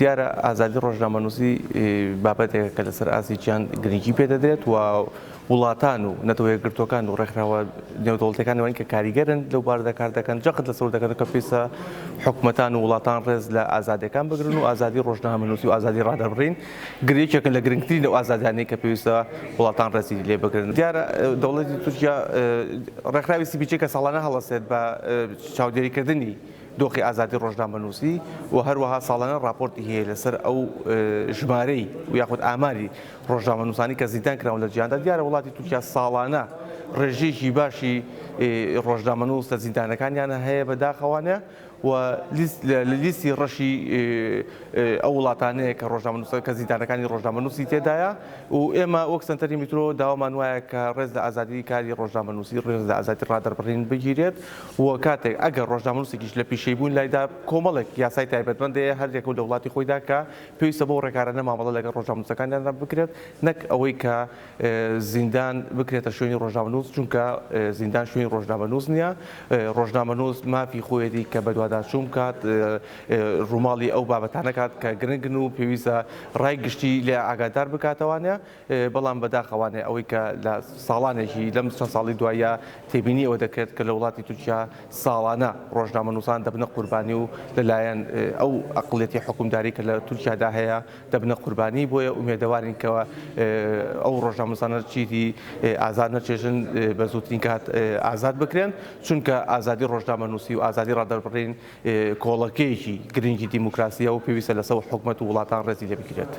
دیارە ئازادی ڕۆژنامەنووسی بابەتێکە کە لەسەر ئاسییان گرنگی پێدەدرێت و وڵاتان و نەتەوەیەکگرتوەکان و ڕێکخراوە نێودەوڵەتەکانەوەین کە کاریگەرن لەو باردە کار دەکەن جەقت لەسەر دەکەن کە پێویستە حکوومەتان و وڵاتان ڕێز لە ئازادیەکان بگرن و ئازادی ڕۆژنامەنووسی و ئازادی ڕادەبڕین گرێکێکن لە گرنگترین و ئازادیانەی کە پێویستە وڵاتان ڕێزی لێ بگرن. دیارە دەوڵەتی تورکیا ڕێکخراوی سیپیچ کە ساڵانە هەڵەسێت بە چاودێریکردنی دۆخی ئازادی ڕۆژنامەنووسی و هەروەها ساڵانە راپۆرتی هەیە لەسەر ئەو ژمارەی و یاخود ئاماری ڕۆژنامەنووسانی کە زیندان کراون لە جیهاندا. دیارە وڵاتی تورکیا ساڵانە ڕێژەیەکی باشی ڕۆژنامەنووس لە زیندانەکانیانە هەیە بەداخەوانە و لە لیستی ڕەشی ئەو وڵاتانەیە کە ڕۆژنامەنووسە کە زیندانەکانی ڕۆژنامەنووسی تێدایە و ئێمە وەک سنتەری میترۆ داوامان وایە کە ڕێز لە ئازادی کاری ڕۆژنامەنووسی ڕێز لە ئازادی ڕادەربڕین بگیرێت و کاتێک ئەگەر ڕۆژنامەنووسێکیش لە پیشەی بوون لایدا کۆمەڵێک یاسای تایبەتمەندەیە هەردێک و لە وڵاتی خۆیدا کە پێویستە بۆ ڕێکارانە مامەڵە لەگەڵ ڕۆژنامەنووسەکانیاندا بکرێت نەک ئەوەی کە زیندان بکرێتە شوێنی ڕۆژنامەنووس چونکە زیندان شوێنی ڕۆژنامەنووس نییە. ڕۆژنامەنووس مافی خۆیەتی کە بەدواداچوون کات ڕووماڵی ئەو بابەتانە کات کە گرنگن و پێویستە ڕای گشتی لێ ئاگادار بکاتەوانە بەڵام بەداخەوانێ ئەوەی کە لە ساڵانێکی لەم چەند ساڵی دوایە تێبینی ئەوە دەکرێت کە لە وڵاتی تورکیا ساڵانە ڕۆژنامەنووسان دەبنە قوربانی و لەلایەن ئەو ئەقڵێتی حکومداری کە لە تورکیادا هەیە دەبنە قوربانی بۆیە ئومێدەوارین کەوە ئەو ڕۆژنامەنووسانە چیتی ئازاد نەچێژن بە زووترین کات ئازاد بکرێن چونکە ئازادی ڕۆژنامەنووسی و ئازادی ڕادەربڕین کۆڵەکەیەکی گرنگی دیموکراسیە و پێویستە لەسەر حکومەت و وڵاتان ڕێزی لێ بگرێت.